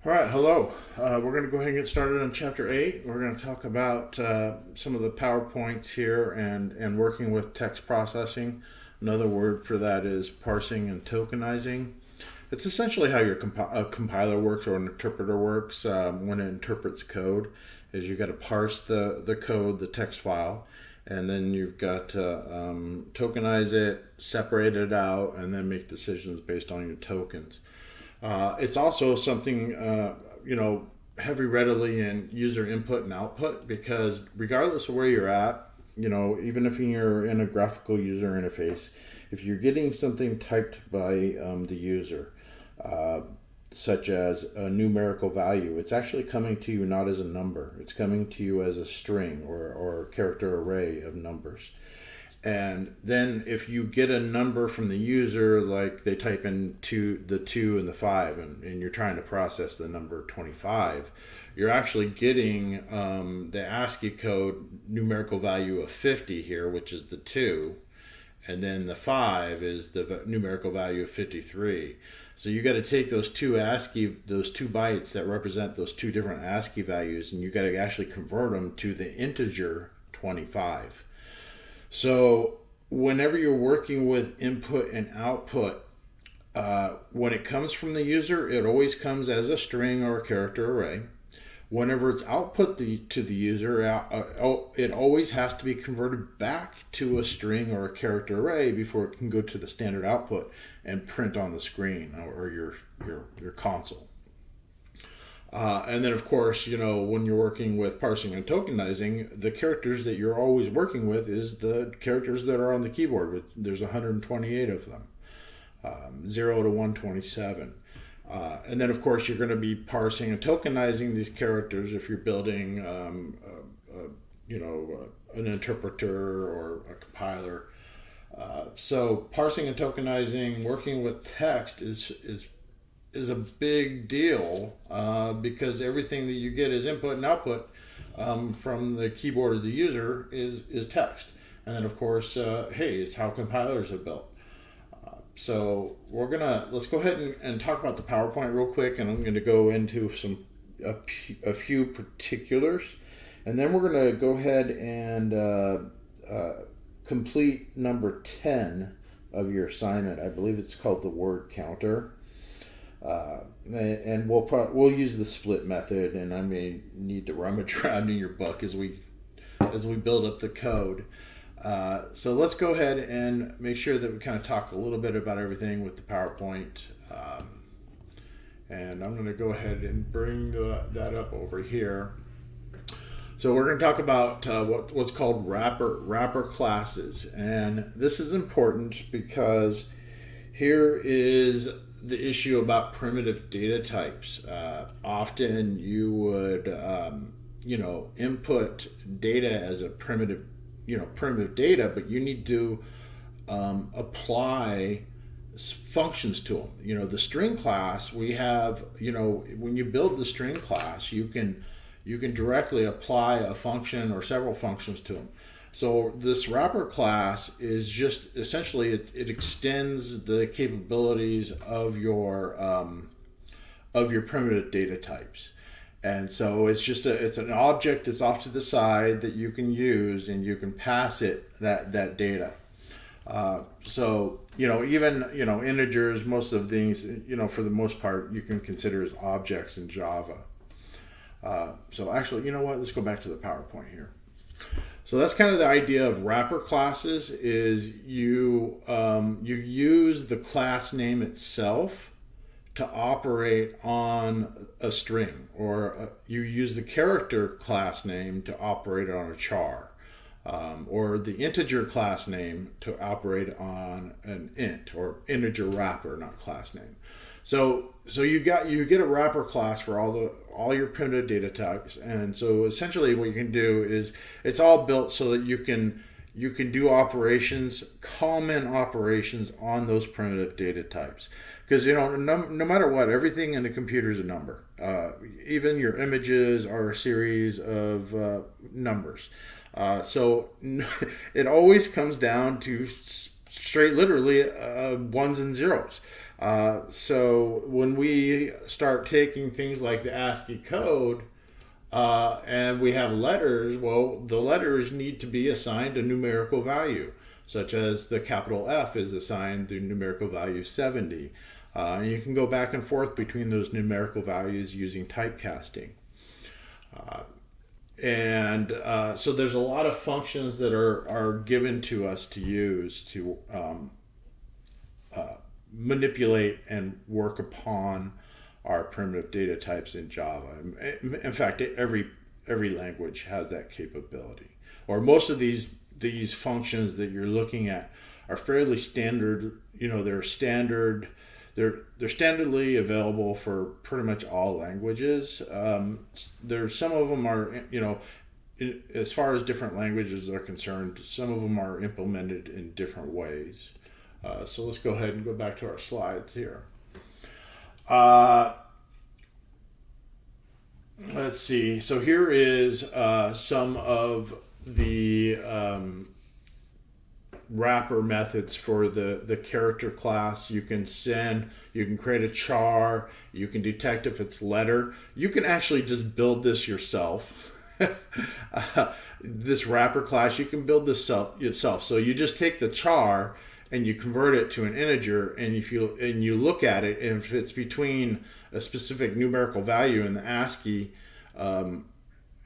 All right, hello. We're going to go ahead and get started on Chapter 8. We're going to talk about some of the PowerPoints here and working with text processing. Another word for that is parsing and tokenizing. It's essentially how your compiler works or an interpreter works when it interprets code. Is you got to parse the code, the text file, and then you've got to tokenize it, separate it out, and then make decisions based on your tokens. It's also something, heavy readily in user input and output because regardless of where you're at, even if you're in a graphical user interface, if you're getting something typed by the user, uh, such as a numerical value, it's actually coming to you not as a number, it's coming to you as a string or a character array of numbers. And then if you get a number from the user, like they type in the 2 and the 5, and you're trying to process the number 25, you're actually getting the ASCII code numerical value of 50 here, which is the 2, and then the 5 is the numerical value of 53. So you got to take those two bytes that represent those two different ASCII values, and you got to actually convert them to the integer 25. So whenever you're working with input and output, when it comes from the user, it always comes as a string or a character array. Whenever it's output to the user, it always has to be converted back to a string or a character array before it can go to the standard output and print on the screen or your console. And then, of course, when you're working with parsing and tokenizing, the characters that you're always working with is the characters that are on the keyboard. There's 128 of them, 0 to 127. And then, of course, you're going to be parsing and tokenizing these characters if you're building, an interpreter or a compiler. So parsing and tokenizing, working with text is a big deal because everything that you get as input and output from the keyboard of the user is text. And then, of course, it's how compilers are built. So let's go ahead and talk about the PowerPoint real quick, and I'm going to go into a few particulars, and then we're going to go ahead and complete number 10 of your assignment. I believe it's called the word counter. And we'll use the split method, and I may need to rummage around in your book as we build up the code. So let's go ahead and make sure that we kind of talk a little bit about everything with the PowerPoint. And I'm going to go ahead and bring that up over here. So we're going to talk about what's called wrapper classes, and this is important because here is the issue about primitive data types. Often you would, input data as a primitive data, but you need to apply functions to them. The string class we have, when you build the string class, you can directly apply a function or several functions to them. So this wrapper class is just essentially it extends the capabilities of your primitive data types, and so it's an object that's off to the side that you can use, and you can pass it that data. So even integers, most of these for the most part you can consider as objects in Java. So actually, you know what? Let's go back to the PowerPoint here. So that's kind of the idea of wrapper classes. Is you use the class name itself to operate on a string, or you use the character class name to operate on a char, or the integer class name to operate on an int or integer wrapper, not class name. So you get a wrapper class for all your primitive data types, and so essentially what you can do is it's all built so that you can do operations, common operations on those primitive data types. Because no matter what, everything in the computer is a number. Even your images are a series of numbers. So it always comes down to straight, literally, ones and zeros. So when we start taking things like the ASCII code and we have letters, well, the letters need to be assigned a numerical value, such as the capital F is assigned the numerical value 70. And you can go back and forth between those numerical values using typecasting. So there's a lot of functions that are given to us to use to manipulate and work upon our primitive data types in Java. In fact, every language has that capability. Or most of these functions that you're looking at are fairly standard. They're standard. They're standardly available for pretty much all languages. There's some of them are, as far as different languages are concerned, some of them are implemented in different ways. So let's go ahead and go back to our slides here. Let's see. So here is some of the wrapper methods for the character class. You can create a char, you can detect if it's letter. You can actually just build this yourself. This wrapper class, you can build this yourself. So you just take the char and you convert it to an integer, and you look at it, and if it's between a specific numerical value in the ASCII,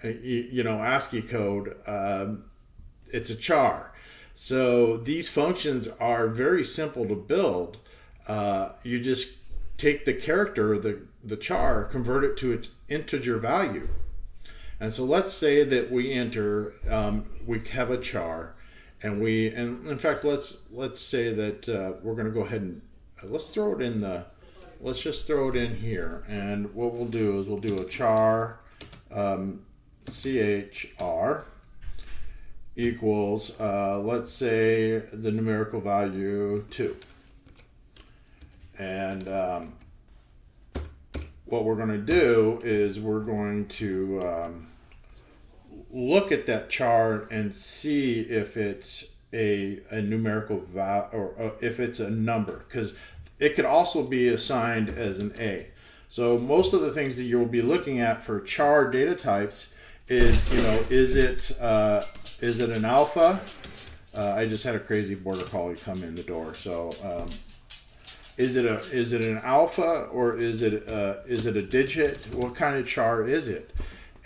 ASCII code, it's a char. So these functions are very simple to build. You just take the character, the char, convert it to its integer value. And so let's say that we enter, we have a char, and in fact, let's say that we're going to go ahead and let's just throw it in here. And what we'll do is we'll do a char chr equals, let's say, the numerical value 2. And what we're going to do is we're going to look at that char and see if it's a numerical value or if it's a number, because it could also be assigned as an A. So most of the things that you'll be looking at for char data types is, is it an alpha? I just had a crazy border collie come in the door. So is it an alpha, or is it a digit? What kind of char is it?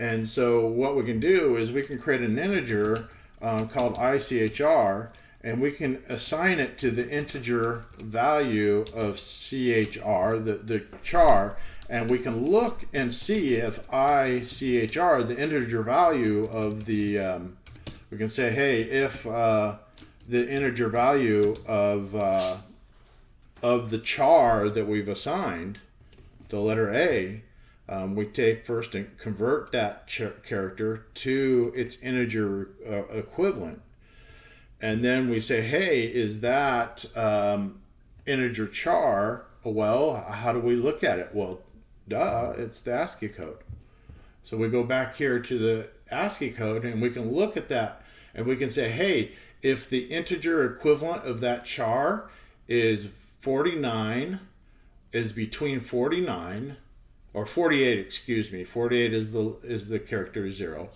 And so what we can do is we can create an integer called ICHR, and we can assign it to the integer value of CHR, the char, and we can look and see if ICHR, the integer value of the, we can say, hey, if the integer value of the char that we've assigned, the letter A, we take first and convert that character to its integer equivalent. And then we say, hey, is that integer char? Well, how do we look at it? Well, duh, it's the ASCII code. So we go back here to the ASCII code, and we can look at that, and we can say, hey, if the integer equivalent of that char is 49, is between 49, or 48, excuse me, 48 is the character 0,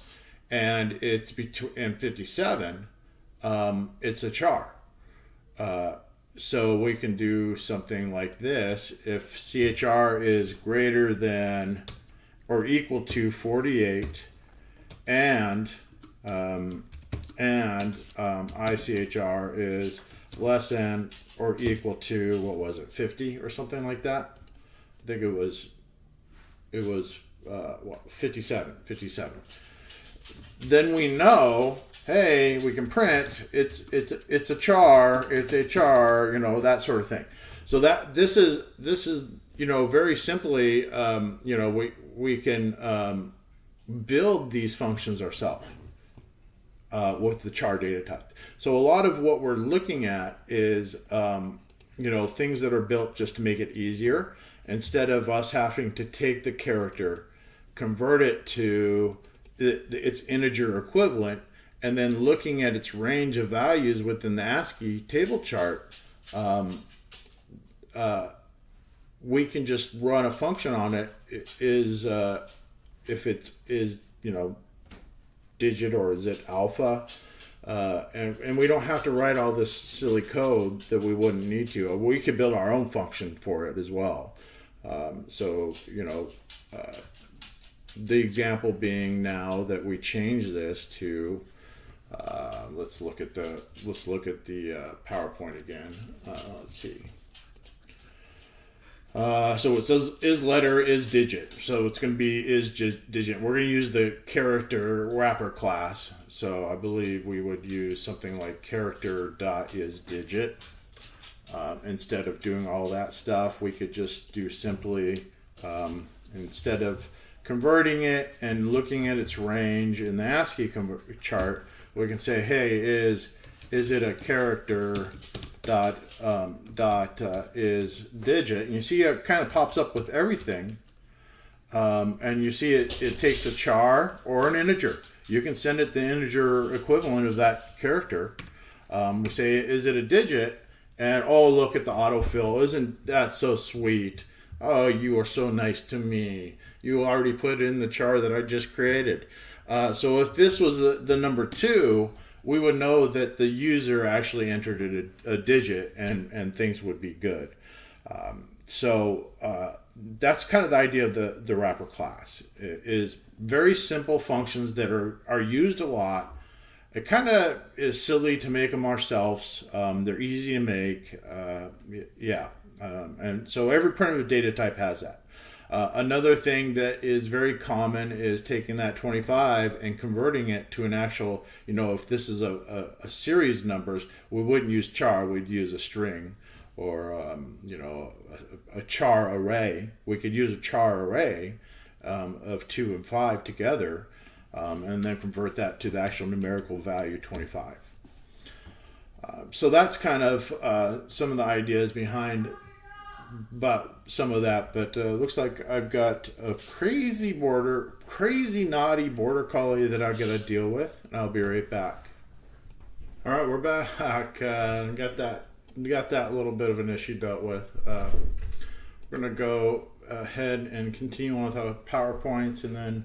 and it's between 57, it's a char. So we can do something like this. If CHR is greater than or equal to 48, and ICHR is less than or equal to, what was it, 50 or something like that? I think it was 57. Then we know, hey, we can print it's a char, that sort of thing. So that this is very simply, we can build these functions ourselves with the char data type. So a lot of what we're looking at is things that are built just to make it easier, instead of us having to take the character, convert it to its integer equivalent, and then looking at its range of values within the ASCII table chart. we can just run a function on it is if it is, digit or is it alpha, and we don't have to write all this silly code that we wouldn't need to. We could build our own function for it as well. The example being now that we change this to let's look at the PowerPoint again. Let's see. So it says is letter is digit, so it's going to be is digit. We're going to use the character wrapper class, so I believe we would use something like character dot is digit. Instead of doing all that stuff, we could just do simply, instead of converting it and looking at its range in the ASCII chart, we can say, hey, is it a character dot is digit? And you see it kind of pops up with everything, and you see it takes a char or an integer. You can send it the integer equivalent of that character. We say, is it a digit? And oh, look at the autofill. Isn't that so sweet? Oh, you are so nice to me. You already put in the char that I just created. So if this was the number 2, we would know that the user actually entered a digit, and things would be good. That's kind of the idea of the wrapper class. It is very simple functions that are used a lot. It kind of is silly to make them ourselves. They're easy to make. And so every primitive data type has that. Another thing that is very common is taking that 25 and converting it to an actual, if this is a series of numbers, we wouldn't use char, we'd use a string, or, a char array. We could use a char array of 2 and 5 together, and then convert that to the actual numerical value 25. So that's kind of some of the ideas behind some of that, but looks like I've got a crazy naughty border collie that I've got to deal with, and I'll be right back. All right, we're back. Got that little bit of an issue dealt with. We're going to go ahead and continue on with our PowerPoints, and then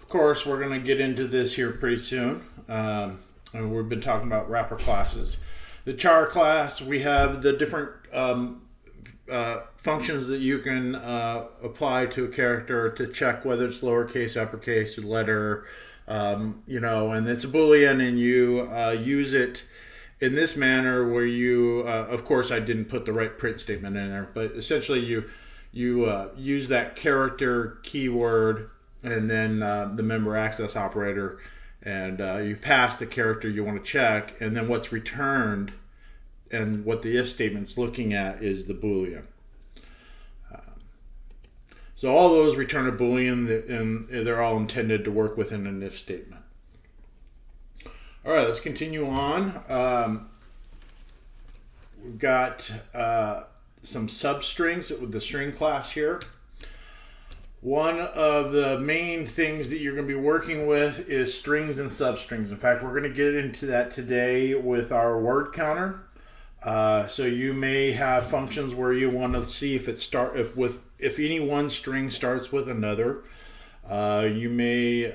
of course we're going to get into this here pretty soon. And we've been talking about wrapper classes. The char class, we have the different functions that you can apply to a character to check whether it's lowercase, uppercase, letter, and it's a Boolean, and you use it in this manner where you, of course I didn't put the right print statement in there, but essentially you use that character keyword and then the member access operator, and you pass the character you want to check, and then what's returned and what the if statement's looking at is the Boolean. So all those return a Boolean, and they're all intended to work within an if statement. All right, let's continue on. We've got some substrings with the string class here. One of the main things that you're going to be working with is strings and substrings. In fact, we're going to get into that today with our word counter. So you may have functions where you want to see if any one string starts with another. You may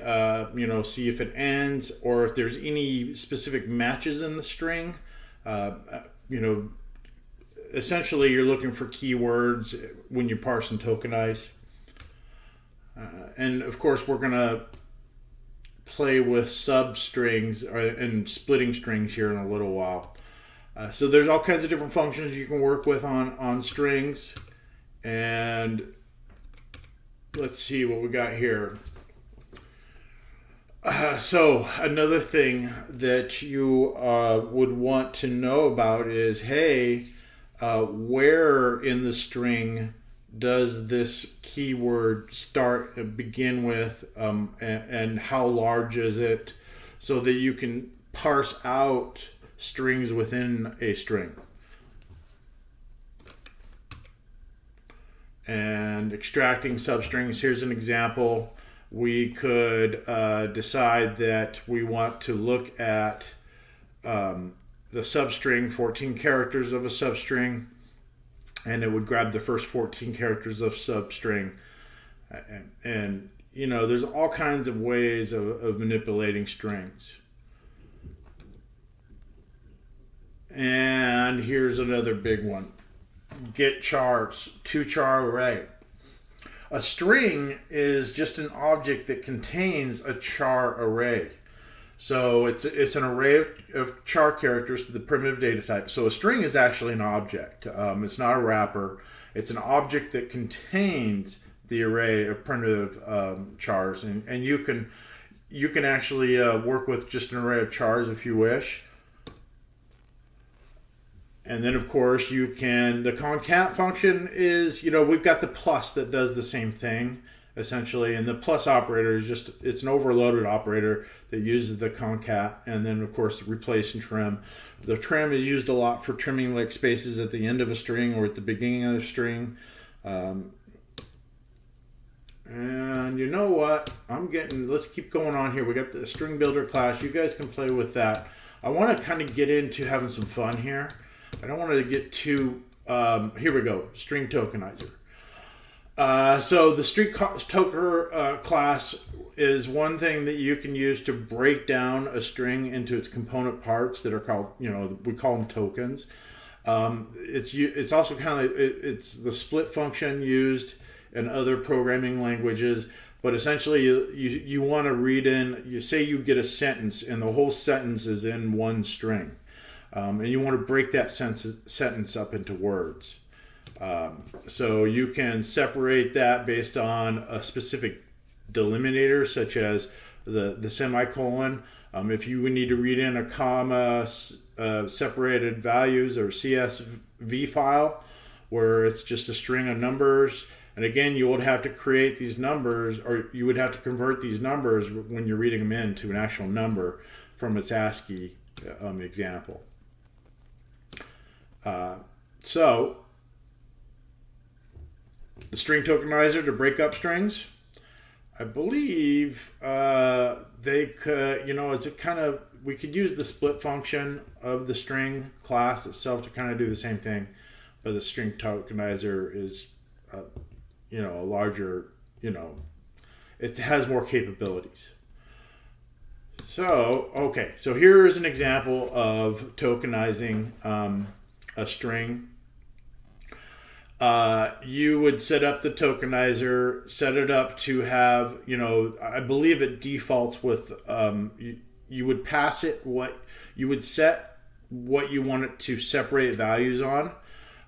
see if it ends, or if there's any specific matches in the string. Essentially you're looking for keywords when you parse and tokenize. And of course we're going to play with substrings and splitting strings here in a little while. So there's all kinds of different functions you can work with on strings. And let's see what we got here. So another thing that you would want to know about is, hey, where in the string does this keyword begin with, and how large is it, so that you can parse out strings within a string. And extracting substrings, here's an example. We could decide that we want to look at the substring, 14 characters of a substring, and it would grab the first 14 characters of substring. And you know, there's all kinds of ways of manipulating strings. And here's another big one. Get chars, to char array. A string is just an object that contains a char array. So it's an array of char characters to the primitive data type. So a string is actually an object. It's not a wrapper. It's an object that contains the array of primitive chars, and you can actually work with just an array of chars if you wish. And then of course you can, the concat function is, you know, we've got the plus that does the same thing essentially, and the plus operator is just, it's an overloaded operator that uses the concat, and then of course replace and trim. The trim is used a lot for trimming like spaces at the end of a string or at the beginning of a string. And you know what, let's keep going on here. We got the string builder class. You guys can play with that. I want to kind of get into having some fun here. I don't want to get too, here we go, string tokenizer. So the string toker class is one thing that you can use to break down a string into its component parts that are called, you know, we call them tokens. It's also kind of, it's the split function used in other programming languages, but essentially you want to read in, you say you get a sentence and the whole sentence is in one string. And you want to break that sentence up into words. So you can separate that based on a specific delimiter, such as the semicolon. If you would need to read in a comma separated values or CSV file, where it's just a string of numbers. And again, you would have to create these numbers, or you would have to convert these numbers when you're reading them into an actual number from its ASCII example. So the string tokenizer to break up strings, I believe they could, you know, it's a kind of, we could use the split function of the string class itself to kind of do the same thing, but the string tokenizer is, you know, a larger, you know, it has more capabilities. So, okay, so here is an example of tokenizing a string. You would set up the tokenizer, set it up to have, you know, I believe it defaults with, you would pass it what, you would set what you want it to separate values on.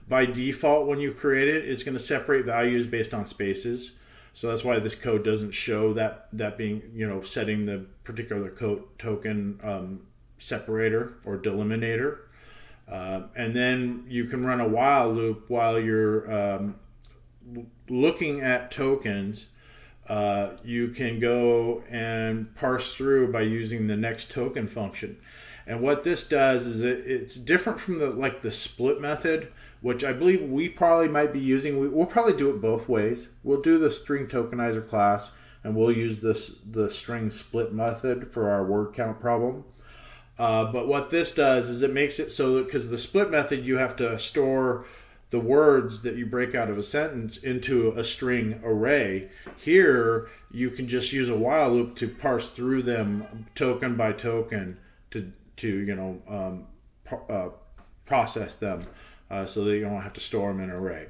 By default, when you create it, it's going to separate values based on spaces. So that's why this code doesn't show that being, you know, setting the particular token separator or delimiter. And then you can run a while loop while you're looking at tokens. You can go and parse through by using the next token function. And what this does is it's different from the split method, which I believe we probably might be using. We'll probably do it both ways. We'll do the string tokenizer class, and we'll use the string split method for our word count problem. But what this does is it makes it so that, because the split method, you have to store the words that you break out of a sentence into a string array. Here, you can just use a while loop to parse through them token by token to you know, process them so that you don't have to store them in an array.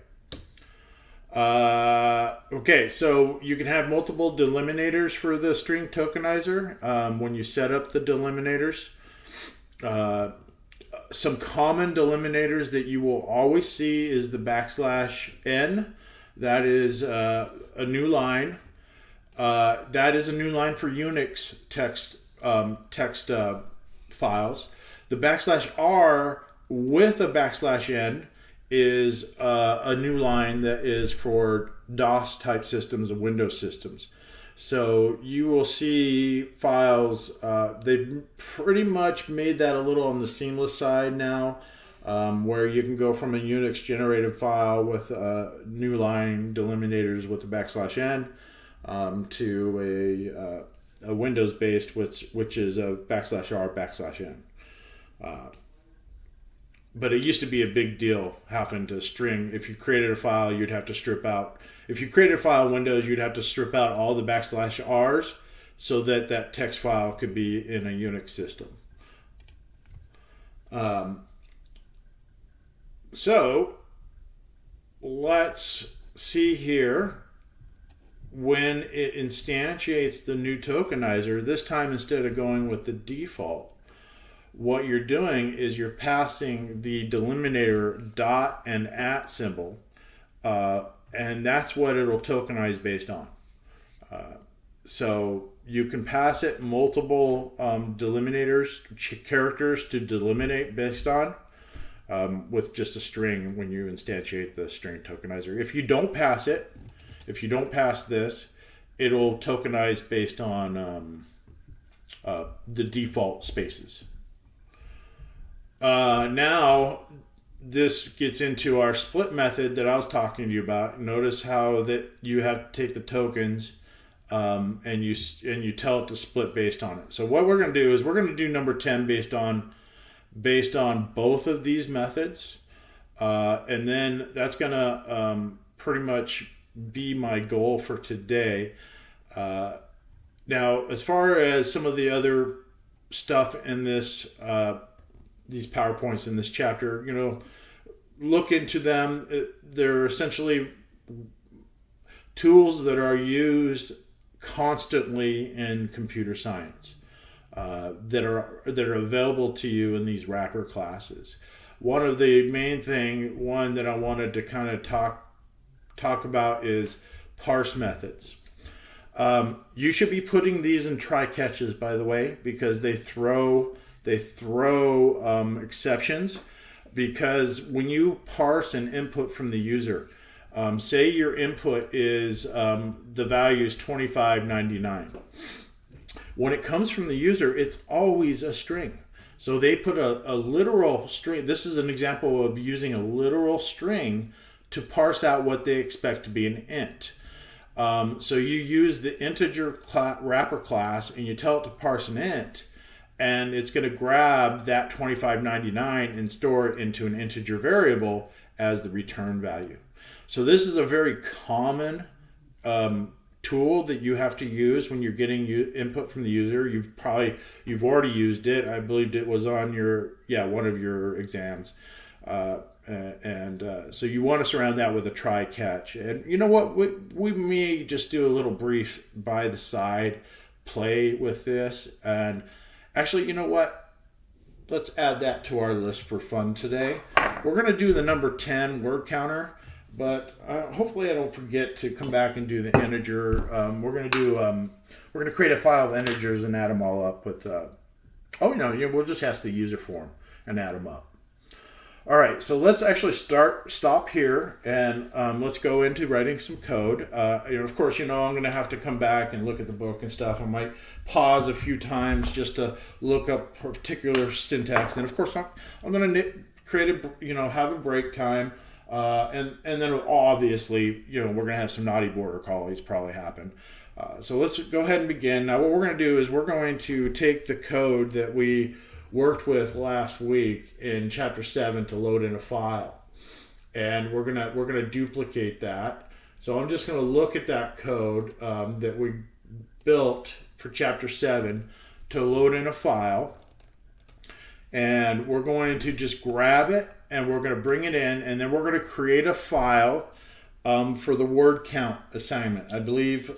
Okay, so you can have multiple delimiters for the string tokenizer when you set up the delimiters. Some common delimiters that you will always see is the \n. That is a new line. That is a new line for Unix text files. The \r with a \n is a new line that is for DOS type systems and Windows systems. So you will see files, they've pretty much made that a little on the seamless side now, where you can go from a Unix generated file with new line delimiters with the \n to a Windows based which is a \r \n. but it used to be a big deal having to string. If you created a file, you'd have to strip out. If you created a file in Windows, you'd have to strip out all the \R's so that that text file could be in a Unix system. So let's see here. When it instantiates the new tokenizer, this time instead of going with the default, what you're doing is you're passing the delimiter dot and @ symbol, and that's what it'll tokenize based on. So you can pass it multiple delimiters, characters to delimitate based on, with just a string when you instantiate the string tokenizer. If you don't pass it, if you don't pass this, it'll tokenize based on the default spaces. Now this gets into our split method that I was talking to you about. Notice how that you have to take the tokens and you tell it to split based on it. So what we're going to do is we're going to do number 10 based on both of these methods, and then that's going to pretty much be my goal for today. Now, as far as some of the other stuff in this, these PowerPoints in this chapter, look into them. They're essentially tools that are used constantly in computer science, that are available to you in these wrapper classes. One of the main one that I wanted to kind of talk about is parse methods. You should be putting these in try catches, by the way, because they throw exceptions. Because when you parse an input from the user, say your input is the value is 25.99. When it comes from the user, it's always a string. So they put a literal string. This is an example of using a literal string to parse out what they expect to be an int. So you use the integer wrapper class and you tell it to parse an int, and it's going to grab that 25.99 and store it into an integer variable as the return value. So this is a very common tool that you have to use when you're getting input from the user. You've already used it. I believe it was on one of your exams. So you want to surround that with a try catch. And you know what? We may just do a little brief by the side play with this. And actually, you know what? Let's add that to our list for fun today. We're going to do the number 10 word counter, but hopefully I don't forget to come back and do the integer. We're going to create a file of integers and add them all up with. We'll just ask the user form and add them up. All right, so let's actually stop here, and let's go into writing some code. Of course, I'm going to have to come back and look at the book and stuff. I might pause a few times just to look up particular syntax, and of course, I'm going to create have a break time, and then obviously, we're going to have some naughty border collies probably happen. So let's go ahead and begin. Now, what we're going to do is we're going to take the code that we worked with last week in chapter 7 to load in a file, and we're gonna duplicate that. So I'm just gonna look at that code that we built for chapter 7 to load in a file, and we're going to just grab it and we're going to bring it in, and then we're going to create a file for the word count assignment. I believe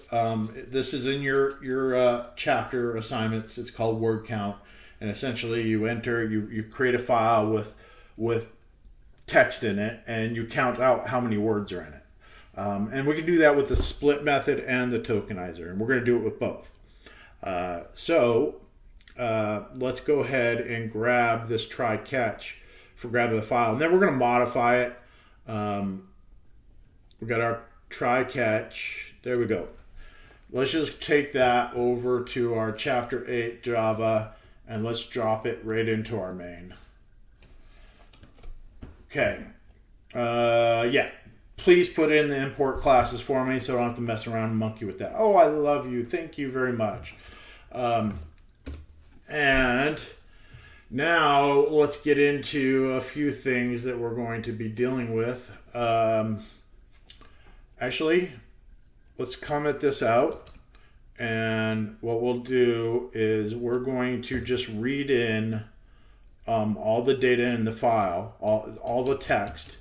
this is in your chapter assignments. It's called word count. And essentially you create a file with text in it, and you count out how many words are in it. And we can do that with the split method and the tokenizer, and we're going to do it with both. So let's go ahead and grab this try catch for grabbing the file, and then we're going to modify it. We've got our try catch. There we go. Let's just take that over to our chapter 8 Java, and let's drop it right into our main. Okay. Please put in the import classes for me so I don't have to mess around and monkey with that. Oh, I love you. Thank you very much. And Now let's get into a few things that we're going to be dealing with. Actually, let's comment this out. And what we'll do is we're going to just read in all the data in the file, all the text.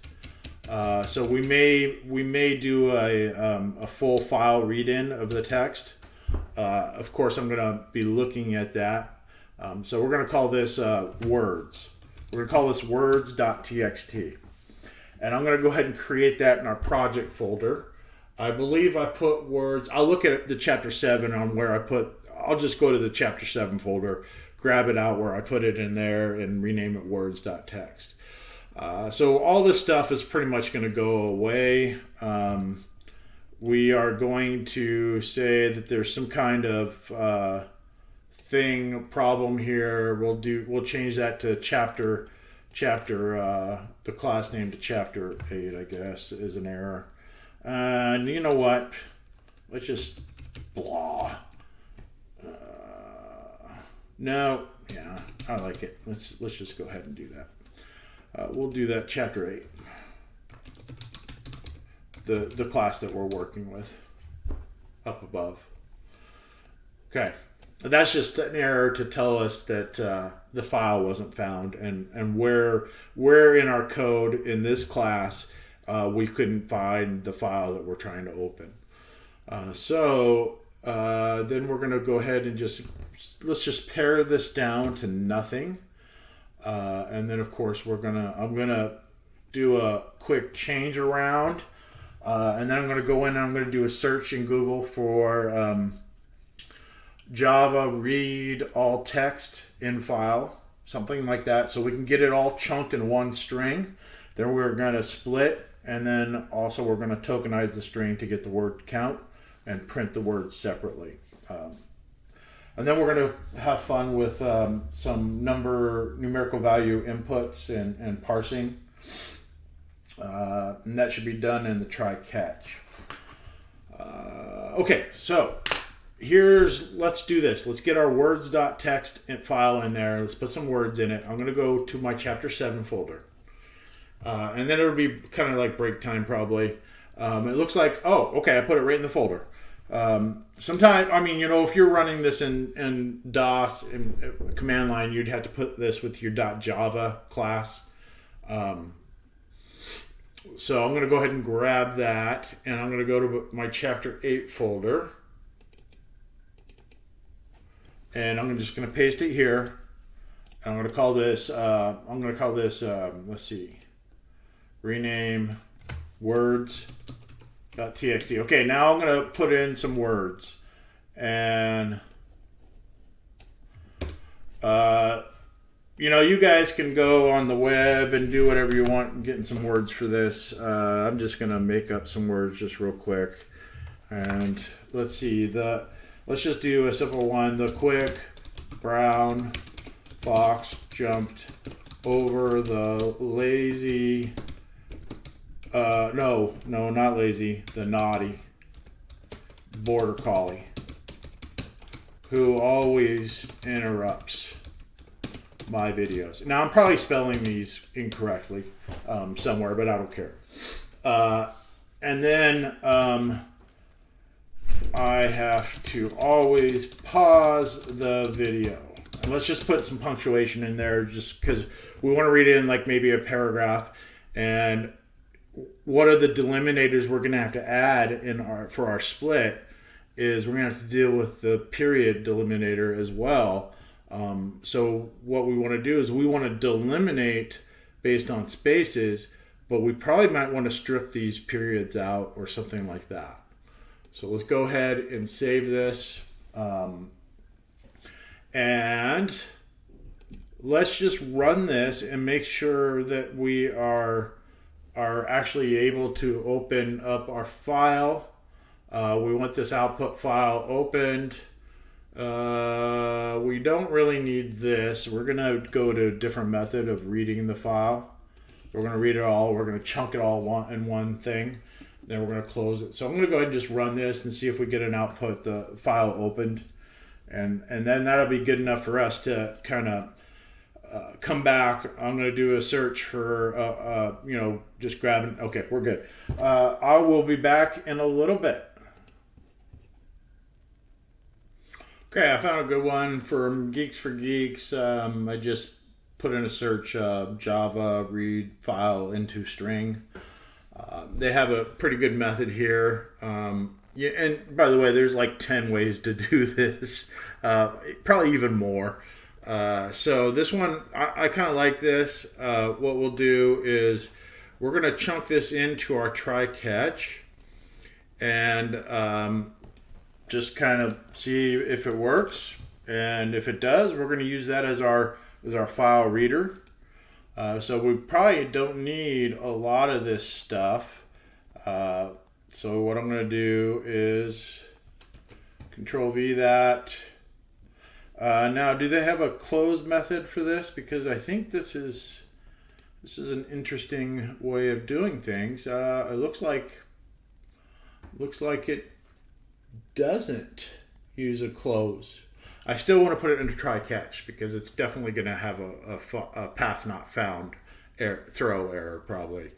So we may do a full file read-in of the text. Of course, I'm going to be looking at that. So we're going to call this words. We're going to call this words.txt. And I'm going to go ahead and create that in our project folder. I believe I put words. I'll look at the chapter 7 on where I put. I'll just go to the chapter 7 folder, grab it out where I put it in there, and rename it words.txt. So all this stuff is pretty much going to go away. We are going to say that there's some kind of problem here. We'll change that to chapter the class name to chapter 8, I guess, is an error. And you know what? Let's just blah. No, yeah, I like it. Let's just go ahead and do that. We'll do that chapter 8. The class that we're working with up above. Okay, that's just an error to tell us that the file wasn't found, and where in our code in this class we couldn't find the file that we're trying to open. So then we're going to go ahead and let's just pare this down to nothing, and then of course I'm gonna do a quick change around, and then I'm going to go in and I'm going to do a search in Google for Java read all text in file, something like that, so we can get it all chunked in one string. Then we're going to split, and then also we're going to tokenize the string to get the word count and print the words separately. And then we're going to have fun with some numerical value inputs and parsing. And that should be done in the try catch. Okay, so let's do this. Let's get our words.txt file in there. Let's put some words in it. I'm going to go to my chapter 7 folder. And then it'll be kind of like break time probably. It looks like, oh, okay, I put it right in the folder. Sometimes, if you're running this in DOS, in command line, you'd have to put this with your .java class. So I'm going to go ahead and grab that, and I'm going to go to my chapter 8 folder. And I'm just going to paste it here. And I'm going to call this, let's see, rename words.txt. Okay, now I'm going to put in some words. And, you guys can go on the web and do whatever you want getting some words for this. I'm just going to make up some words just real quick. And let's see, let's just do a simple one. The quick brown fox jumped over the lazy, no, not lazy, the naughty border collie who always interrupts my videos. Now I'm probably spelling these incorrectly somewhere, but I don't care. And then I have to always pause the video. And let's just put some punctuation in there just because we want to read it in like maybe a paragraph. And what are the delimiters we're going to have to add for our split is we're going to have to deal with the period delimiter as well. So what we want to do is we want to delimitate based on spaces, but we probably might want to strip these periods out or something like that. So let's go ahead and save this. And let's just run this and make sure that we are actually able to open up our file. We want this output file opened. We don't really need this. We're going to go to a different method of reading the file. We're going to read it all. We're going to chunk it all in one thing. Then we're going to close it. So I'm going to go ahead and just run this and see if we get an output, the file opened. And then that'll be good enough for us to kind of come back. I'm going to do a search for, just grabbing. Okay, we're good. I will be back in a little bit. Okay, I found a good one from Geeks for Geeks. I just put in a search, Java read file into string. They have a pretty good method here. Yeah, and by the way, there's like 10 ways to do this, probably even more. So this one, I kind of like this. What we'll do is we're going to chunk this into our try catch and just kind of see if it works. And if it does, we're going to use that as our file reader. So we probably don't need a lot of this stuff. So what I'm going to do is Control V that. Now, do they have a close method for this? Because I think this is an interesting way of doing things. It looks like it doesn't use a close. I still want to put it into try catch because it's definitely going to have a path not found throw error probably.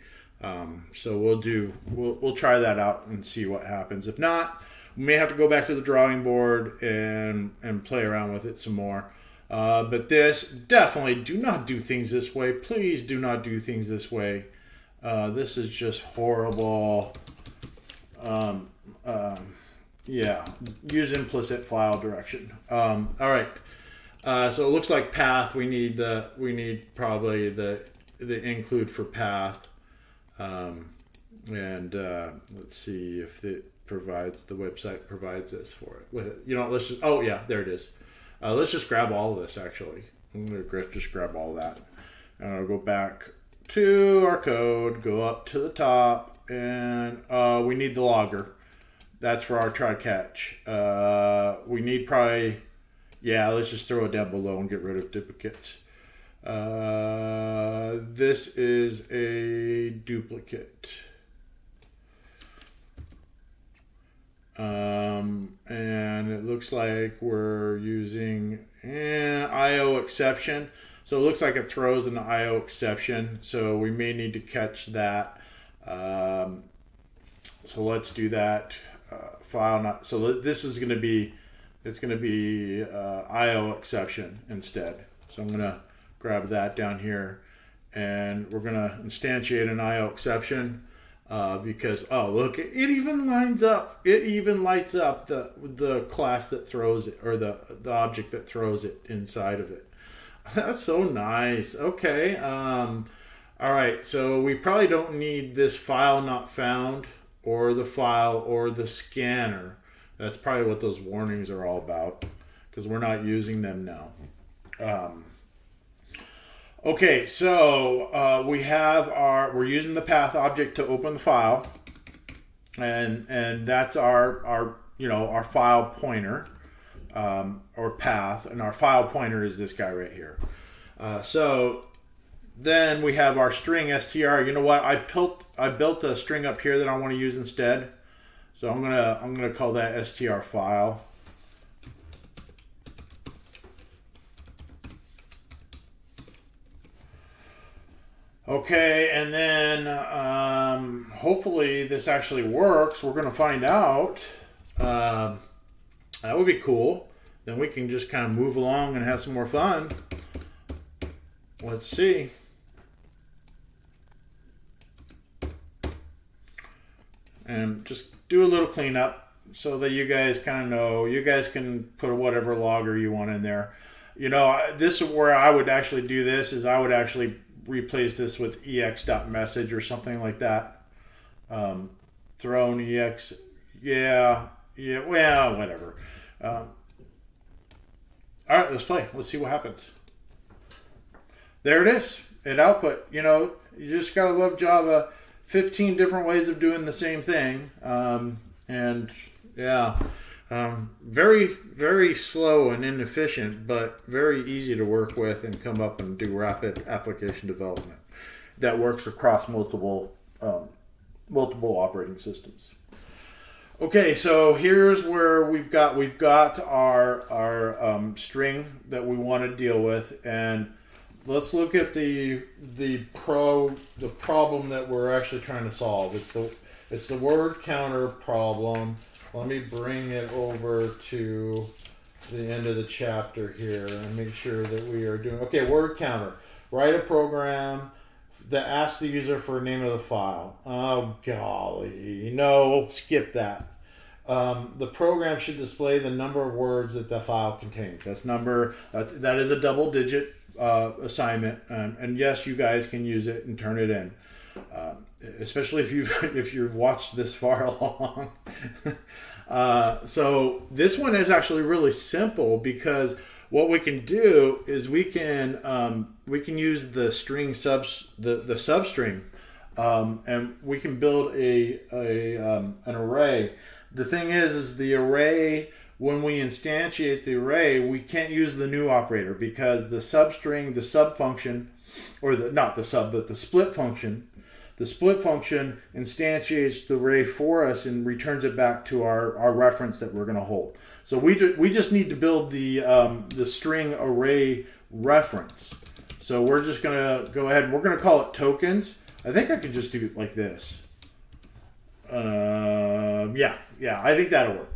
So we'll try that out and see what happens. If not, we may have to go back to the drawing board and play around with it some more. But this, definitely do not do things this way. Please do not do things this way. This is just horrible. Yeah, use implicit file direction. All right. So it looks like path. We need probably the include for path. Let's see if the website provides this for it. Let's just, oh yeah, there it is. Let's just grab all of this actually. I'm going to just grab all that. And I'll go back to our code, go up to the top, and we need the logger. That's for our try catch. We need probably, yeah, let's just throw it down below and get rid of duplicates. This is a duplicate. And it looks like we're using IO exception. So it looks like it throws an IO exception. So we may need to catch that. So let's do that. File not. So this is going to be, it's going to be IO exception instead. So I'm going to grab that down here, and we're going to instantiate an IO exception because, oh look, it even lines up. It even lights up the class that throws it, or the object that throws it inside of it. That's so nice. Okay. All right. So we probably don't need this file not found, or the file, or the scanner. That's probably what those warnings are all about, because we're not using them now. Okay, so we're using the path object to open the file, and that's our file pointer, or path, and our file pointer is this guy right here. So then we have our string str. You know what? I built a string up here that I want to use instead. So I'm gonna call that str file. Okay, and then hopefully this actually works. We're gonna find out. That would be cool. Then we can just kind of move along and have some more fun. Let's see. And just do a little cleanup so that you guys kind of know. You guys can put whatever logger you want in there. This is where I would actually do this, is I would actually replace this with ex.message or something like that. Thrown ex. Yeah, well, whatever. All right, let's play. Let's see what happens. There it is. It output. You just gotta love Java. 15 different ways of doing the same thing. And yeah, very, very slow and inefficient, but very easy to work with and come up and do rapid application development that works across multiple operating systems. Okay, so here's where we've got our string that we want to deal with, and let's look at the problem that we're actually trying to solve. It's the word counter problem. Let me bring it over to the end of the chapter here and make sure that we are doing okay. Word counter. Write a program that asks the user for a name of the file. Oh golly, no, skip that. The program should display the number of words that the file contains. That is a double-digit assignment, and yes, you guys can use it and turn it in, especially if you've watched this far along. So this one is actually really simple because what we can do is we can use the string the substring, and we can build an array. The thing is the array, when we instantiate the array, we can't use the new operator because the substring, the sub function, or not the sub, but the split function. The split function instantiates the array for us and returns it back to our reference that we're going to hold. So we just need to build the string array reference. So we're just going to go ahead and we're going to call it tokens. I think I could just do it like this. Yeah, I think that'll work.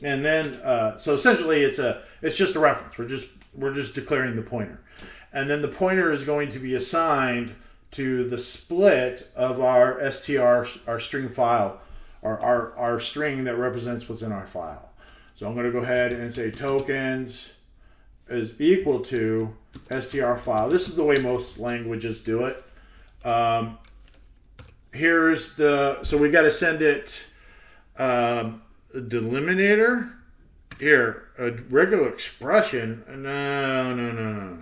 And then so essentially it's just a reference. We're just declaring the pointer, and then the pointer is going to be assigned to the split of our str, our string file, our string that represents what's in our file. So I'm going to go ahead and say tokens is equal to str file. This is the way most languages do it. So we got to send it a delimiter. Here, a regular expression. No.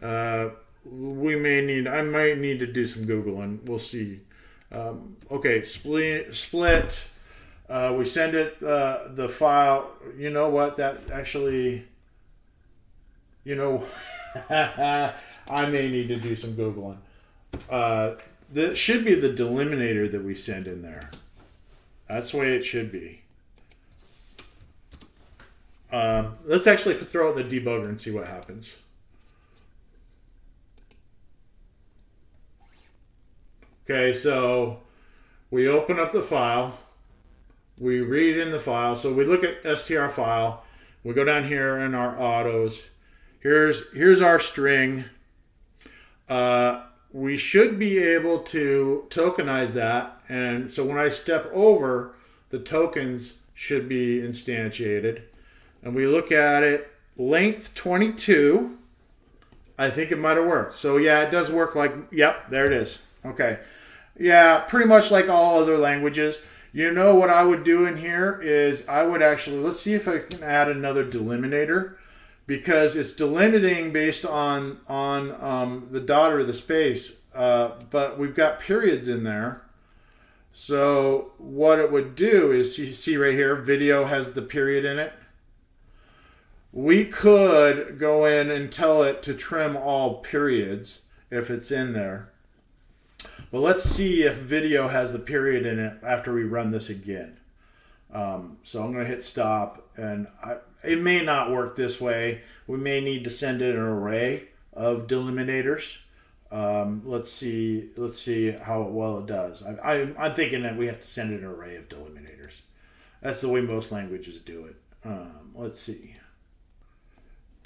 I might need to do some Googling. We'll see. Okay, split. We send it the file. You know what? That actually, I may need to do some Googling. That should be the delimiter that we send in there. That's the way it should be. Let's actually throw out the debugger and see what happens. Okay, so we open up the file. We read in the file. So we look at str file. We go down here in our autos. Here's our string. We should be able to tokenize that, and so when I step over, the tokens should be instantiated. And we look at it, length 22. I think it might have worked. So yeah, it does work yep, there it is. Okay. Yeah, pretty much like all other languages. You know what I would do in here is I would actually, let's see if I can add another delimiter, because it's delimiting based on the dot or the space, but we've got periods in there. So what it would do is, you see right here, video has the period in it. We could go in and tell it to trim all periods if it's in there. But let's see if video has the period in it after we run this again. So I'm going to hit stop, and it may not work this way. We may need to send in an array of delimiters. Let's see how well it does. I'm thinking that we have to send in an array of delimiters. That's the way most languages do it. Let's see.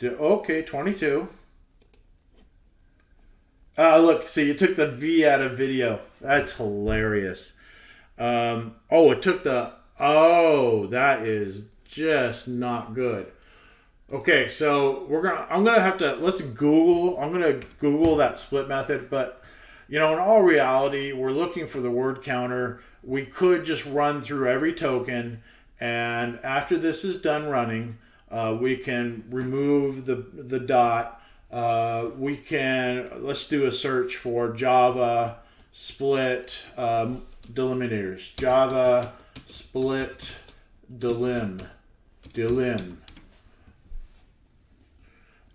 Okay, 22. Look, see, you took the V out of video. That's hilarious. It took the... Oh, that is just not good. Okay, so I'm gonna have to, I'm gonna Google that split method, but in all reality, we're looking for the word counter. We could just run through every token, and after this is done running, we can remove the dot. Let's do a search for Java split delimiters. Java split delim.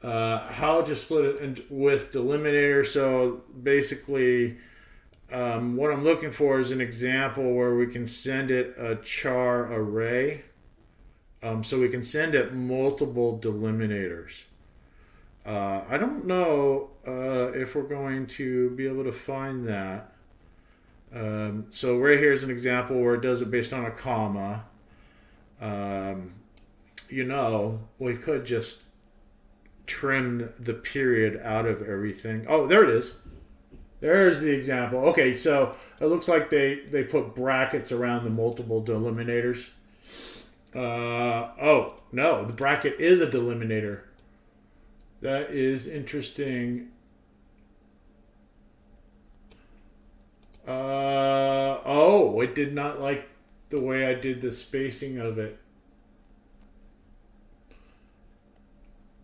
How to split it with delimiter. So basically, what I'm looking for is an example where we can send it a char array. So we can send it multiple delimiters. I don't know if we're going to be able to find that. So right here is an example where it does it based on a comma. We could just trim the period out of everything. Oh, there it is. There's the example. Okay, so it looks like they put brackets around the multiple delimitors. Oh, no, the bracket is a delimiter. That is interesting. Oh, it did not like the way I did the spacing of it.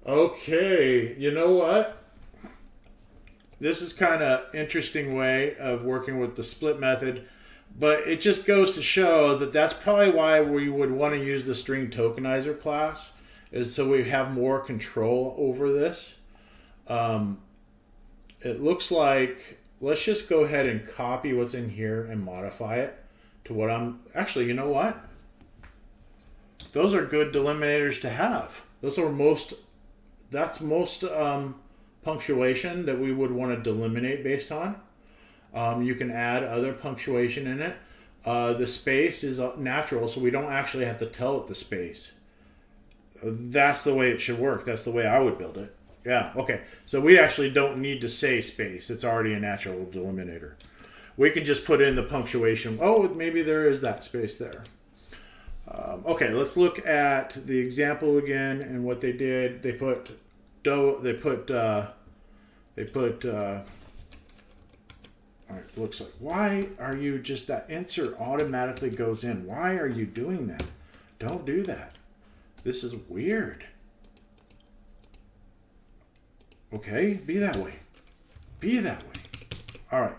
Okay, you know what? This is kind of interesting way of working with the split method, but it just goes to show that that's probably why we would want to use the string tokenizer class, is so we have more control over this. It looks like, let's just go ahead and copy what's in here and modify it to what actually, you know what? Those are good delimitors to have. That's most punctuation that we would want to delimitate based on. You can add other punctuation in it. The space is natural, so we don't actually have to tell it the space. That's the way it should work. That's the way I would build it. Yeah, okay. So we actually don't need to say space. It's already a natural delimiter. We can just put in the punctuation. Oh, maybe there is that space there. Okay, let's look at the example again and what they did. They put all right, looks like, why are you just, that insert automatically goes in? Why are you doing that? Don't do that. This is weird. Okay, be that way. Be that way. All right.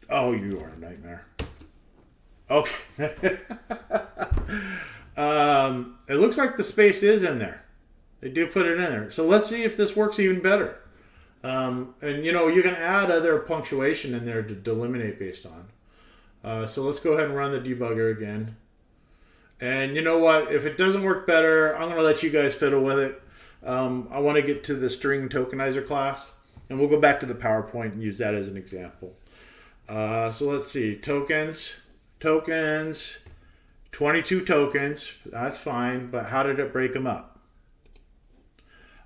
Oh, you are a nightmare. Okay. It looks like the space is in there. They do put it in there. So let's see if this works even better. And you can add other punctuation in there to delimitate based on. So let's go ahead and run the debugger again. And you know what? If it doesn't work better, I'm going to let you guys fiddle with it. I want to get to the string tokenizer class, and we'll go back to the PowerPoint and use that as an example. So let's see. Tokens, 22 tokens. That's fine, but how did it break them up?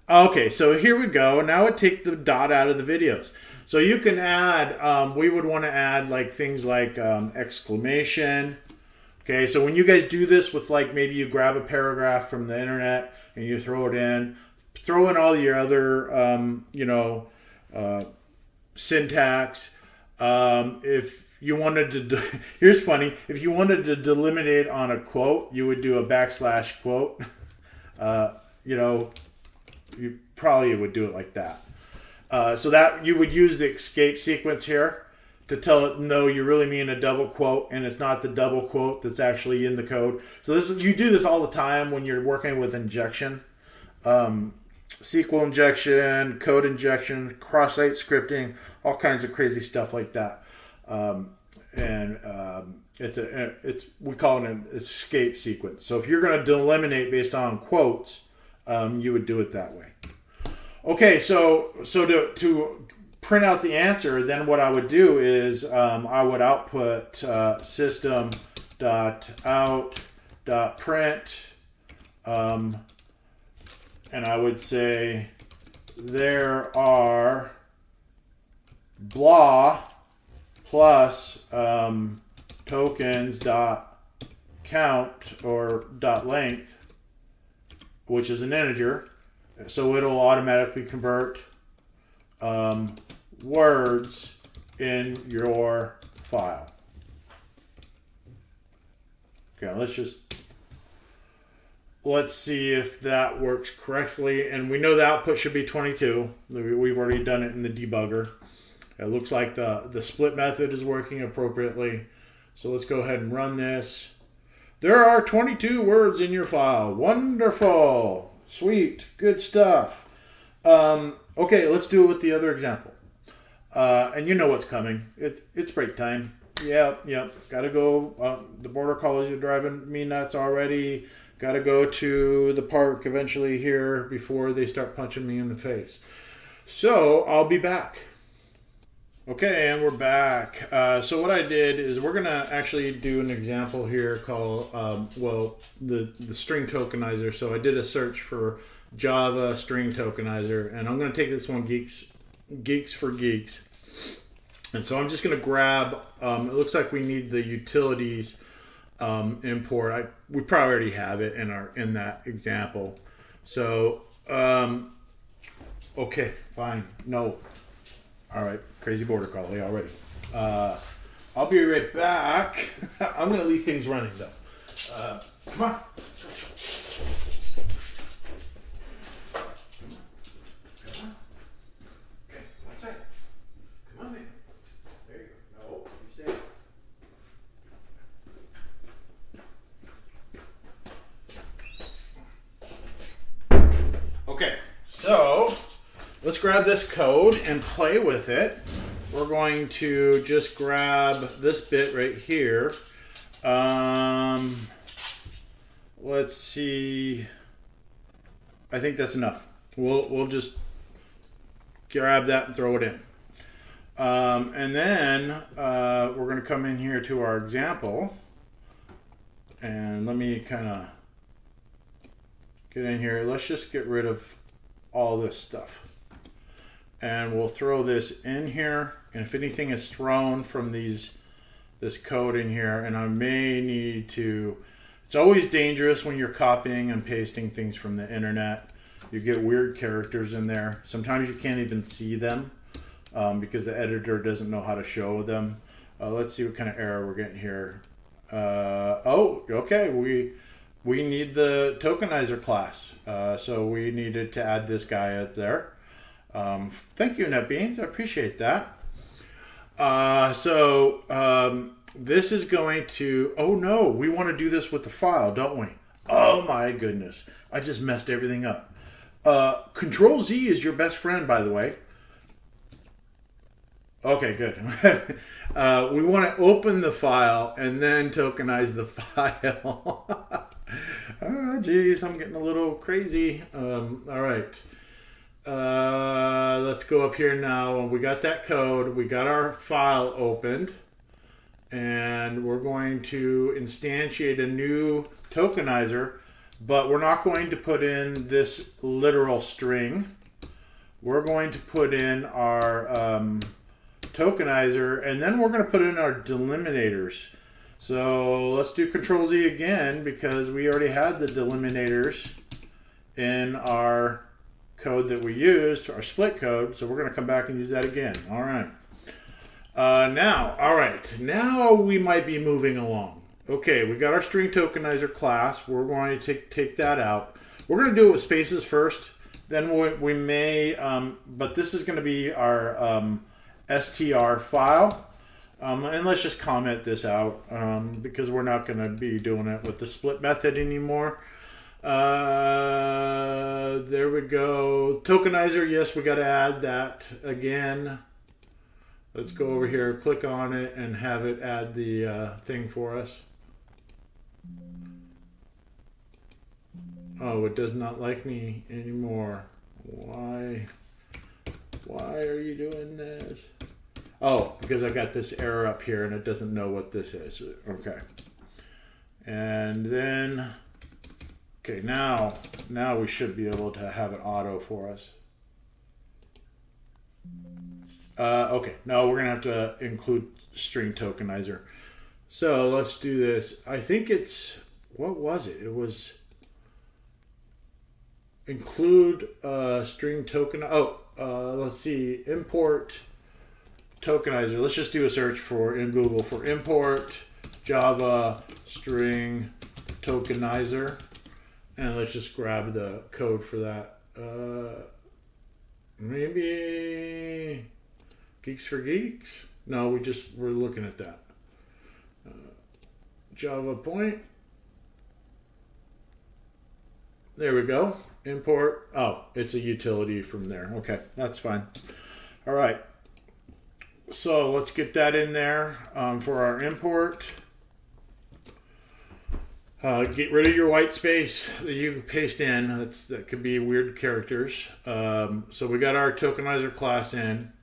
Okay, so here we go. Now it takes the dot out of the videos. So you can add, we would want to add like things like exclamation. Okay, so when you guys do this with, like, maybe you grab a paragraph from the internet and you throw it in, throw in all your other, syntax. If you wanted to, here's funny, if you wanted to delimitate on a quote, you would do a / quote. You probably would do it like that. So that you would use the escape sequence here to tell it, no, you really mean a double quote, and it's not the double quote that's actually in the code. So you do this all the time when you're working with injection. SQL injection, code injection, cross-site scripting, all kinds of crazy stuff like that. We call it an escape sequence. So if you're going to delimitate based on quotes, you would do it that way. Okay, so to print out the answer, then what I would do is I would output system.out.print, and I would say there are blah plus tokens.count or .length, which is an integer, so it'll automatically convert words in your file. Okay, let's see if that works correctly. And we know the output should be 22. We've already done it in the debugger. It looks like the split method is working appropriately. So let's go ahead and run this. There are 22 words in your file. Wonderful. Sweet. Good stuff. Okay, let's do it with the other example. And you know what's coming. It's break time. Yep. Got to go. The border collies are driving me nuts already. Got to go to the park eventually here before they start punching me in the face. So I'll be back. Okay, and we're back. So what I did is we're going to actually do an example here called, the string tokenizer. So I did a search for Java string tokenizer, and I'm going to take this one, Geeks for Geeks. And so I'm just going to grab, it looks like we need the utilities import. We probably already have it in that example. So, okay, fine. No. All right, crazy border collie already. I'll be right back. I'm going to leave things running though. Come on. Okay, one second. Come on, man. There you go. No, you stay. Okay, so let's grab this code and play with it. We're going to just grab this bit right here. Let's see. I think that's enough. We'll just grab that and throw it in. And then we're going to come in here to our example. And let me kind of get in here. Let's just get rid of all this stuff. And we'll throw this in here. And if anything is thrown from this code in here, and I may need to, it's always dangerous when you're copying and pasting things from the internet. You get weird characters in there. Sometimes you can't even see them because the editor doesn't know how to show them. Let's see what kind of error we're getting here. Oh, okay. We need the tokenizer class. So we needed to add this guy up there. Thank you, NetBeans. I appreciate that. This is going to, oh no, we want to do this with the file, don't we? Oh my goodness. I just messed everything up. Control Z is your best friend, by the way. Okay, good. We want to open the file and then tokenize the file. Oh, geez, I'm getting a little crazy. All right. Let's go up here now. We got that code. We got our file opened. And we're going to instantiate a new tokenizer. But we're not going to put in this literal string. We're going to put in our tokenizer. And then we're going to put in our delimiters. So let's do Control Z again because we already had the delimiters in our code that we used, our split code. So we're going to come back and use that again. All right. Now we might be moving along. Okay, we got our string tokenizer class. We're going to take that out. We're going to do it with spaces first. Then we may, but this is going to be our str file. And let's just comment this out because we're not going to be doing it with the split method anymore. There we go. Tokenizer, yes, we got to add that again. Let's go over here, click on it, and have it add the thing for us. Oh, it does not like me anymore. Why are you doing this? Oh, because I got this error up here and it doesn't know what this is. Okay. And then, okay, now we should be able to have it auto for us. Okay, now we're gonna have to include string tokenizer. So let's do this. I think it's, what was it? It was include string token. Let's see, import tokenizer. Let's just do a search in Google for import Java string tokenizer, and let's just grab the code for that. Maybe Geeks for Geeks? No, we're looking at that. Java point. There we go. Import. Oh, it's a utility from there. Okay, that's fine. All right. So let's get that in there for our import. Get rid of your white space that you can paste in. That could be weird characters. So we got our tokenizer class in.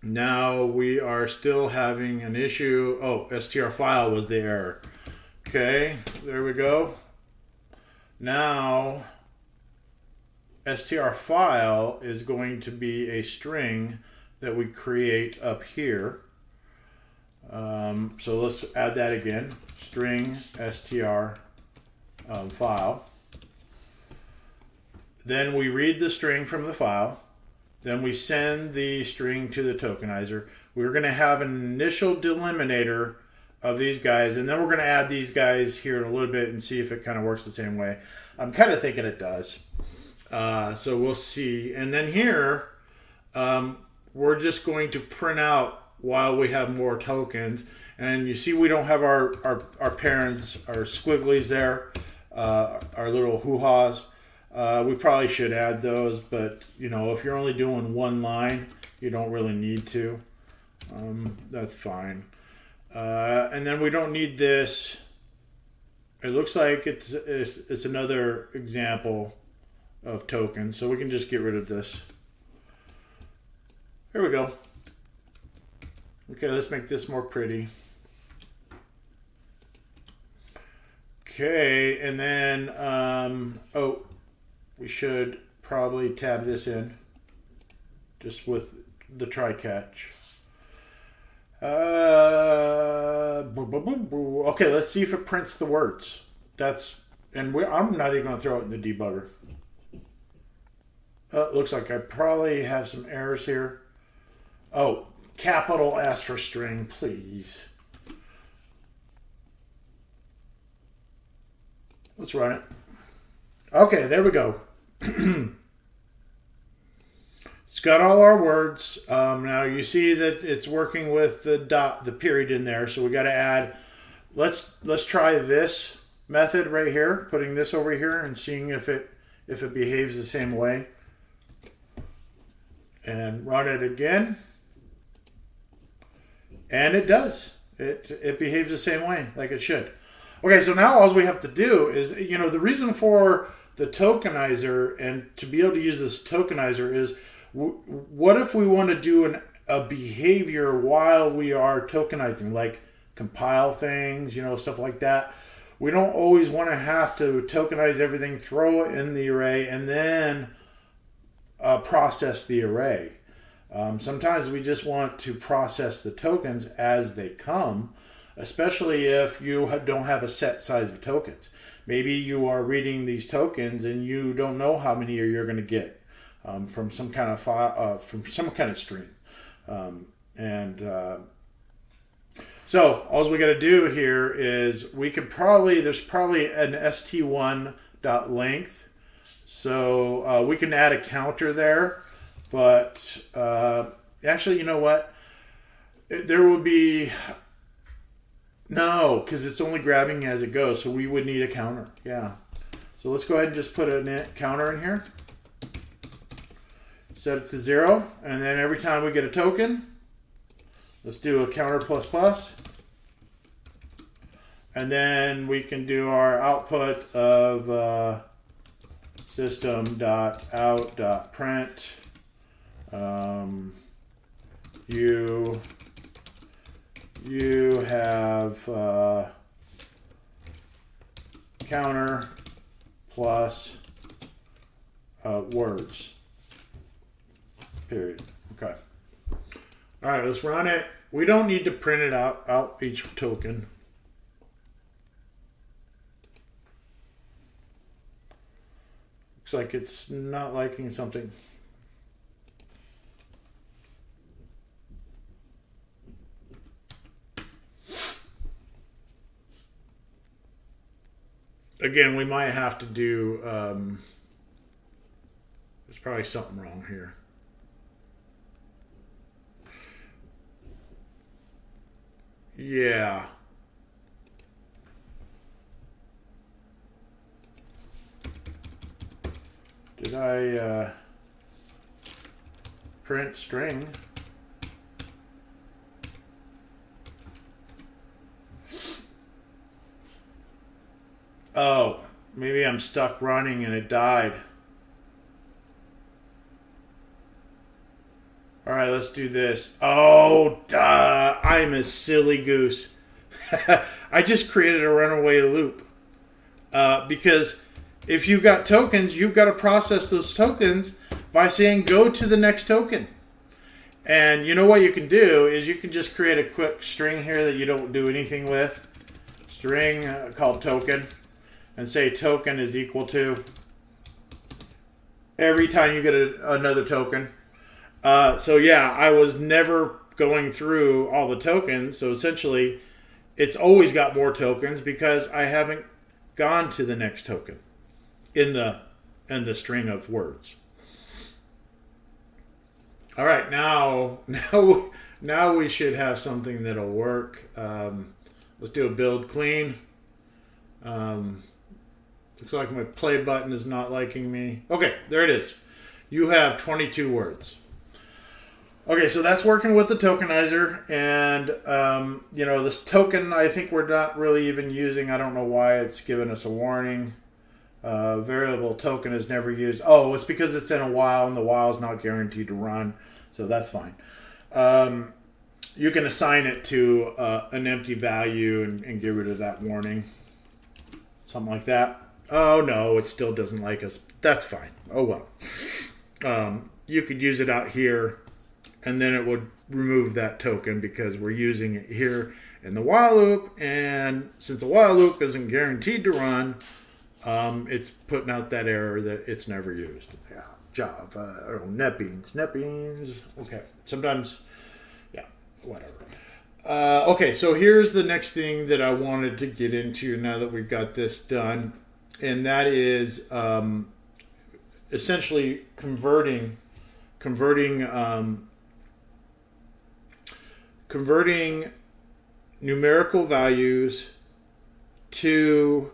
Now we are still having an issue. Oh, str file was the error. Okay, there we go. Now str file is going to be a string that we create up here. So let's add that again. String str file. Then we read the string from the file. Then we send the string to the tokenizer. We're going to have an initial delimiter of these guys, and then we're going to add these guys here in a little bit and see if it kind of works the same way. I'm kind of thinking it does. So we'll see. And then here, we're just going to print out while we have more tokens. And you see we don't have our parents, our squigglies there, our little hoo-haws. We probably should add those, but you know, if you're only doing one line, you don't really need to. That's fine. And then we don't need this. It looks like it's another example of tokens, so we can just get rid of this. There we go. Okay, let's make this more pretty. Okay, and then, oh, we should probably tab this in just with the try catch. Okay, let's see if it prints the words. I'm not even going to throw it in the debugger. Looks like I probably have some errors here. Oh, capital S for string, please. Let's run it. Okay, there we go. It's got all our words. Now you see that it's working with the period in there. So we got to add. Let's try this method right here, putting this over here and seeing if it behaves the same way. And run it again. And it does. It behaves the same way, like it should. Okay, so now all we have to do is, you know, the reason for the tokenizer and to be able to use this tokenizer is, what if we want to do a behavior while we are tokenizing, like compile things, you know, stuff like that. We don't always want to have to tokenize everything, throw it in the array, and then process the array. Sometimes we just want to process the tokens as they come, especially if you don't have a set size of tokens. Maybe you are reading these tokens and you don't know how many you're going to get from some kind of file, from some kind of stream. So all we got to do here is there's probably an st1.length. So we can add a counter there, but actually, you know what? There will be, no, because it's only grabbing as it goes. So we would need a counter. Yeah. So let's go ahead and just put a counter in here. Set it to 0. And then every time we get a token, let's do a counter ++. And then we can do our output of system.out.print. You have counter plus words. Period. Okay. All right, let's run it. We don't need to print it out each token. Looks like it's not liking something. Again, we might have to do, there's probably something wrong here. Yeah. Did I print string? Oh, maybe I'm stuck running and it died. All right, let's do this. Oh, duh. I'm a silly goose. I just created a runaway loop. Because if you've got tokens, you've got to process those tokens by saying go to the next token. And you know what you can do is you can just create a quick string here that you don't do anything with. String called token. And say token is equal to every time you get another token. So yeah, I was never going through all the tokens. So essentially, it's always got more tokens because I haven't gone to the next token in the string of words. All right, now we should have something that'll work. Let's do a build clean. Looks like my play button is not liking me. Okay, there it is. You have 22 words. Okay, so that's working with the tokenizer, and this token I think we're not really even using. I don't know why it's given us a warning. Variable token is never used. Oh, it's because it's in a while, and the while is not guaranteed to run, so that's fine. You can assign it to an empty value and get rid of that warning. Something like that. Oh no, it still doesn't like us. That's fine. Oh well. You could use it out here, and then it would remove that token because we're using it here in the while loop, and since the while loop isn't guaranteed to run, it's putting out that error that it's never used. Yeah, Java, or NetBeans. Okay, sometimes, yeah, whatever. Okay, so here's the next thing that I wanted to get into now that we've got this done, and that is essentially converting numerical values to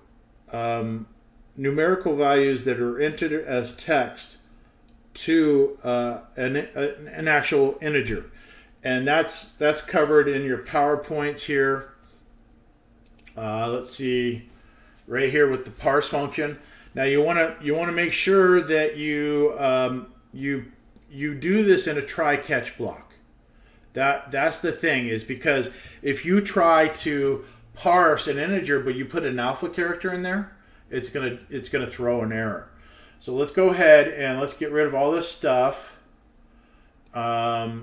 numerical values that are entered as text to an actual integer. And that's covered in your PowerPoints here. Let's see, right here with the parse function. Now you want to make sure that you do this in a try-catch block. That's the thing, is because if you try to parse an integer but you put an alpha character in there, it's gonna throw an error. So let's go ahead and let's get rid of all this stuff. Because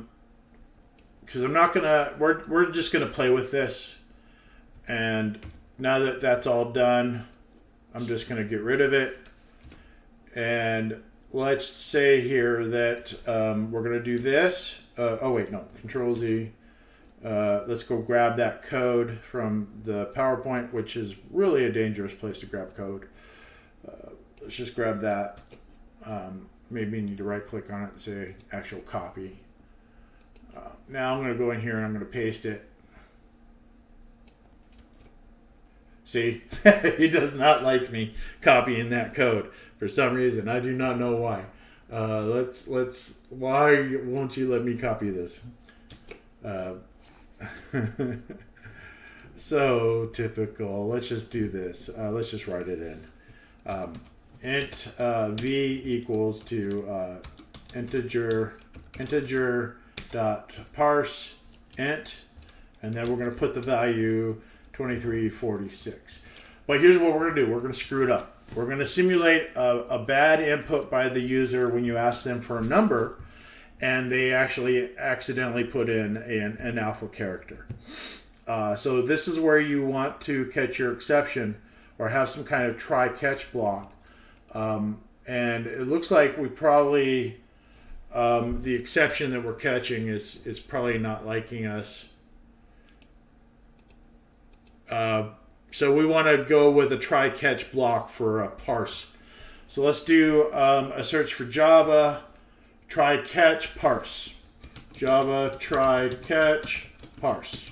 we're just gonna play with this, and now that that's all done, I'm just gonna get rid of it. And let's say here that we're gonna do this. Oh wait, no, Control Z. Let's go grab that code from the PowerPoint, which is really a dangerous place to grab code. Let's just grab that. Maybe you need to right click on it and say actual copy. Now I'm going to go in here and I'm going to paste it. See, he does not like me copying that code for some reason. I do not know why. Why won't you let me copy this? So typical. Let's just do this. Let's just write it in. Int v equals to integer dot parse int, and then we're going to put the value 2346. But here's what we're going to do. We're going to screw it up. We're going to simulate a bad input by the user when you ask them for a number, and they actually accidentally put in an alpha character. So this is where you want to catch your exception or have some kind of try-catch block. And it looks like we probably, the exception that we're catching is probably not liking us. So we want to go with a try-catch block for a parse. So let's do a search for Java try-catch parse. Java try-catch parse.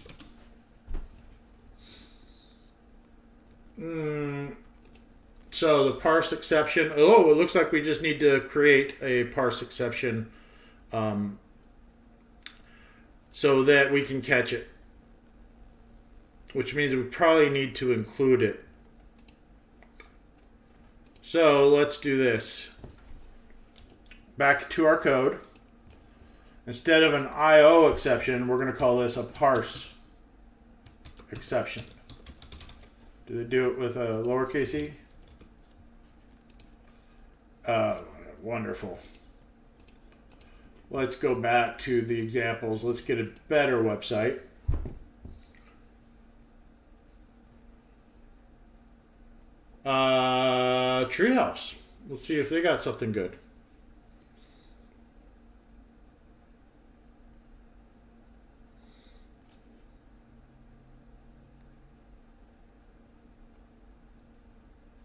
So the parse exception. Oh, it looks like we just need to create a parse exception so that we can catch it. Which means we probably need to include it. So let's do this. Back to our code. Instead of an IO exception, we're going to call this a parse exception. Do they do it with a lowercase e? Wonderful. Let's go back to the examples. Let's get a better website. Treehouse. Let's see if they got something good.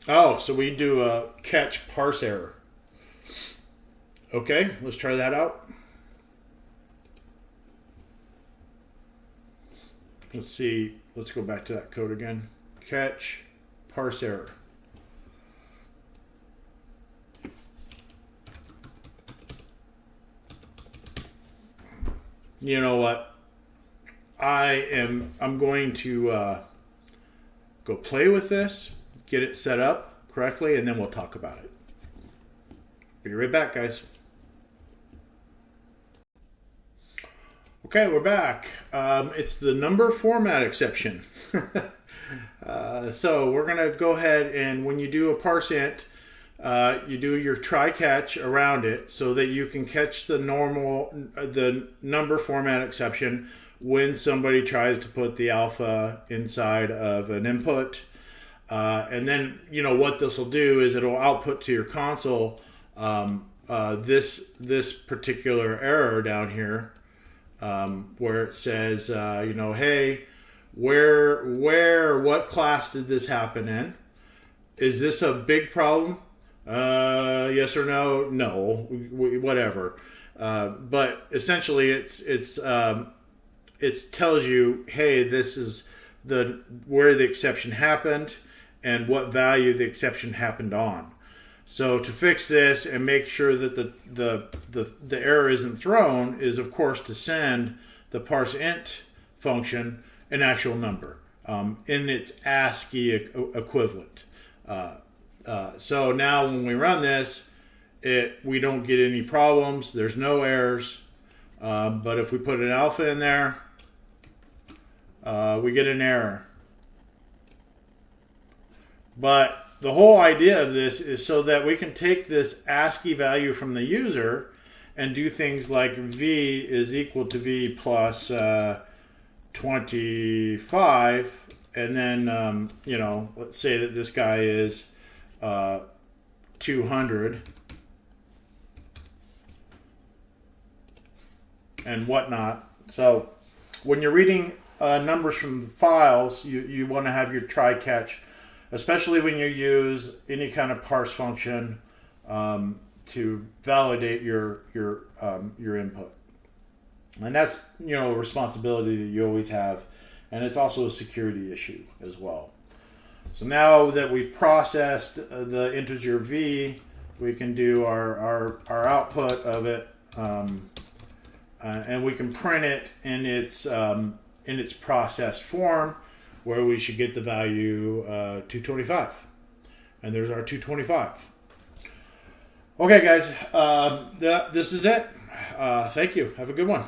Oh, so we do a catch parse error. Okay, let's try that out. Let's see. Let's go back to that code again. Catch parse error. You know what? I'm going to go play with this, get it set up correctly, and then we'll talk about it. Be right back, guys. Okay, we're back. It's the number format exception. So we're going to go ahead and when you do a parse int, you do your try catch around it so that you can catch the number format exception when somebody tries to put the alpha inside of an input. And then, you know, what this will do is it'll output to your console this particular error down here where it says, you know, hey, what class did this happen in? Is this a big problem? Yes or no? No, whatever. But essentially, it tells you, hey, this is where the exception happened and what value the exception happened on. So to fix this and make sure that the error isn't thrown is, of course, to send the parse int function an actual number in its ASCII equivalent. So now when we run this, we don't get any problems. There's no errors. But if we put an alpha in there, we get an error. But the whole idea of this is so that we can take this ASCII value from the user and do things like v is equal to v plus 25, and then you know, let's say that this guy is 200 and whatnot. So when you're reading numbers from the files, you want to have your try catch, especially when you use any kind of parse function to validate your input. And that's, you know, a responsibility that you always have, and it's also a security issue as well. So now that we've processed the integer v, we can do our output of it, and we can print it in its processed form, where we should get the value 225. And there's our 225. Okay, guys, this is it. Thank you. Have a good one.